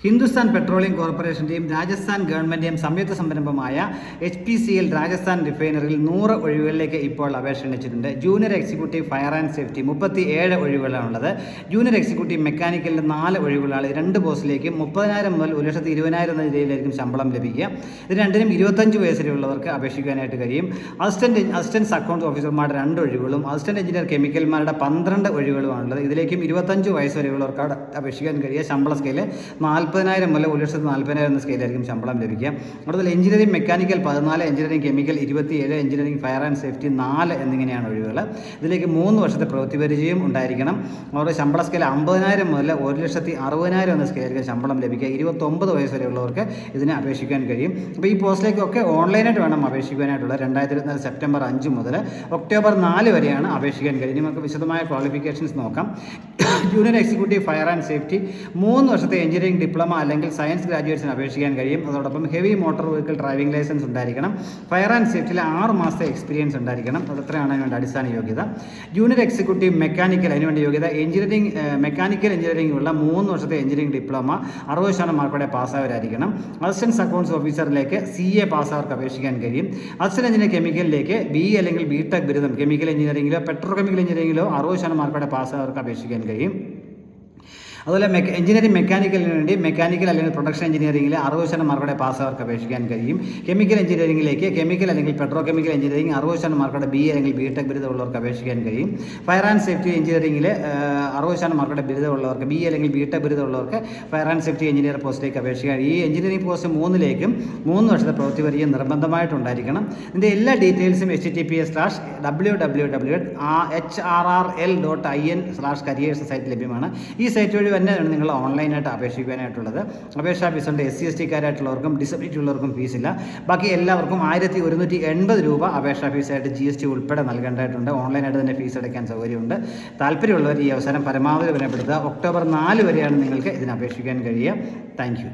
Hindustan petroleum കോർപ്പറേഷൻ്റെയും Rajasthan ഗവൺമെൻറ്റെയും സംയുക്ത സംരംഭമായ HPCL Rajasthan റിഫൈനറിയിൽ 100 ഒഴിവുകളിലേക്ക് ഇപ്പോൾ അപേക്ഷ ക്ഷണിച്ചിട്ടുണ്ട്. Junior executive fire and safety 37 ഒഴിവുകളാണുള്ളത്. ജൂനിയർ എക്സിക്യൂട്ടീവ് മെക്കാനിക്കലിൻ്റെ 4 ഒഴിവുകളാണ്. 2 പോസ്റ്റിലേക്ക് 30,000 മുതൽ 1,20,000 എന്ന രീതിയിലായിരിക്കും ശമ്പളം ലഭിക്കുക. ഇത് രണ്ടിനും 25 വയസ്സ് വരെയുള്ളവർക്ക് അപേക്ഷിക്കാനായിട്ട് കഴിയും. അസിസ്റ്റൻസ് അക്കൗണ്ട് ഓഫീസർമാരുടെ 2 ഒഴിവുകളും അസിസ്റ്റന്റ് എഞ്ചിനീയർ കെമിക്കൽമാരുടെ 12 ഒഴിവുകളുമാണുള്ളത്. ഇതിലേക്കും 25 വയസ്സ് വരെയുള്ളവർക്ക് അപേക്ഷിക്കാൻ കഴിയുക. ശമ്പള സ്കെയില് 40,000 മുതൽ 1,40,000 എന്ന സ്കെയിലായിരിക്കും ശമ്പളം ലഭിക്കുക. കൂടുതൽ engineering mechanical 14, engineering chemical 27, engineering fire and safety 4 എന്നിങ്ങനെയാണ് ഒഴിവുകൾ. ഇതിലേക്ക് 3 വർഷത്തെ പ്രവൃത്തി പരിചയം ഉണ്ടായിരിക്കണം. അവരുടെ ശമ്പള സ്കെയിൽ 50,000 മുതൽ 1,60,000 എന്ന സ്കെയിലായിരിക്കും ശമ്പളം ലഭിക്കുക. 29 വയസ്സ് വരെയുള്ളവർക്ക് ഇതിനെ അപേക്ഷിക്കാൻ കഴിയും. അപ്പോൾ ഈ പോസ്റ്റിലേക്കൊക്കെ ഓൺലൈനായിട്ട് വേണം അപേക്ഷിക്കാനായിട്ടുള്ള 2024 സെപ്റ്റംബർ 5 മുതൽ ഒക്ടോബർ 4 വരെയാണ് അപേക്ഷിക്കാൻ കഴിയും. നമുക്ക് വിശദമായ ക്വാളിഫിക്കേഷൻസ് നോക്കാം. Junior executive fire and safety 3 വർഷത്തെ എഞ്ചിനീയറിംഗ് ഡിപ്ലോമ അല്ലെങ്കിൽ സയൻസ് ഗ്രാജുവേറ്റ്സിന് അപേക്ഷിക്കാൻ കഴിയും. അതോടൊപ്പം heavy motor vehicle driving licence ഉണ്ടായിരിക്കണം. ഫയർ ആൻഡ് സേഫ്റ്റിയിൽ 6 മാസത്തെ എക്സ്പീരിയൻസ് ഉണ്ടായിരിക്കണം. അതെത്രയാണ് അതിനുവേണ്ട അടിസ്ഥാന യോഗ്യത. ജൂനിയർ എക്സിക്യൂട്ടീവ് മെക്കാനിക്കൽ അതിനുവേണ്ട യോഗ്യത മെക്കാനിക്കൽ എഞ്ചിനീയറിംഗ് ഉള്ള 3 വർഷത്തെ എഞ്ചിനീയറിംഗ് ഡിപ്ലോമ 60% മാർക്കോടെ പാസ്സായവരായിരിക്കണം. അസിസ്റ്റൻസ് അക്കൗണ്ട്സ് ഓഫീസറിലേക്ക് CA പാസ്സായവർക്ക് അപേക്ഷിക്കാൻ കഴിയും. അസിസ്റ്റന്റ് എഞ്ചിനീയർ കെമിക്കലിലേക്ക് BE അല്ലെങ്കിൽ BTech ബിരുദം കെമിക്കൽ എഞ്ചിനീയറിംഗിലോ പെട്രോകെമിക്കൽ എഞ്ചിനീയറിംഗിലോ 60% മാർക്കോടെ പാസ്സായവർക്ക് അപേക്ഷിക്കാൻ കഴിയും. അതുപോലെ എഞ്ചിനീയറിംഗ് മെക്കാനിക്കലിന് വേണ്ടി മെക്കാനിക്കൽ അല്ലെങ്കിൽ പ്രൊഡക്ഷൻ എഞ്ചിനീയറിംഗിൽ 60% മാർക്കോടെ പാസ്സായവർക്ക് അപേക്ഷിക്കാൻ കഴിയും. കെമിക്കൽ എഞ്ചിനീയറിംഗിലേക്ക് കെമിക്കൽ അല്ലെങ്കിൽ പെട്രോകെമിക്കൽ എഞ്ചിനീയറിംഗ് 60% മാർക്കോടെ BE അല്ലെങ്കിൽ BTech ബിരുദമുള്ളവർക്ക് അപേക്ഷിക്കാൻ കഴിയും. ഫയർ ആൻഡ് സേഫ്റ്റി എഞ്ചിനീയറിംഗിൽ 60% മാർക്കോടെ ബിരുദമുള്ളവർക്ക് BE അല്ലെങ്കിൽ BTech ബിരുദമുള്ളവർക്ക് ഫയർ ആൻഡ് സേഫ്റ്റി എഞ്ചിനീയർ പോസ്റ്റിലേക്ക് അപേക്ഷിക്കാൻ. ഈ എഞ്ചിനീയറിംഗ് പോസ്റ്റ് 3ലേക്കും 3 വർഷത്തെ പ്രവൃത്തി പരിചയം നിർബന്ധമായിട്ടുണ്ടായിരിക്കണം. ഇതിൻ്റെ എല്ലാ ഡീറ്റെയിൽസും https:/www.hrrl.in/careers സൈറ്റ് ലഭ്യമാണ്. ഈ സൈറ്റ് വഴി തന്നെയാണ് നിങ്ങൾ ഓൺലൈനായിട്ട് അപേക്ഷിക്കാനായിട്ടുള്ളത്. അപേക്ഷാ ഫീസുണ്ട്. SC/ST കാരായിട്ടുള്ളവർക്കും ഡിസബിലിറ്റി ഉള്ളവർക്കും ഫീസില്ല. ബാക്കി എല്ലാവർക്കും 1,180 രൂപ അപേക്ഷാ ഫീസായിട്ട് GST ഉൾപ്പെടെ നൽകേണ്ടതായിട്ടുണ്ട്. ഓൺലൈനായിട്ട് തന്നെ ഫീസ് അടയ്ക്കാൻ സൗകര്യമുണ്ട്. താല്പര്യമുള്ളവർ ഈ അവസരം പരമാവധി വിലപ്പെടുത്തുക. ഒക്ടോബർ 4 വരെയാണ് നിങ്ങൾക്ക് ഇതിന് അപേക്ഷിക്കാൻ കഴിയുക. Thank you.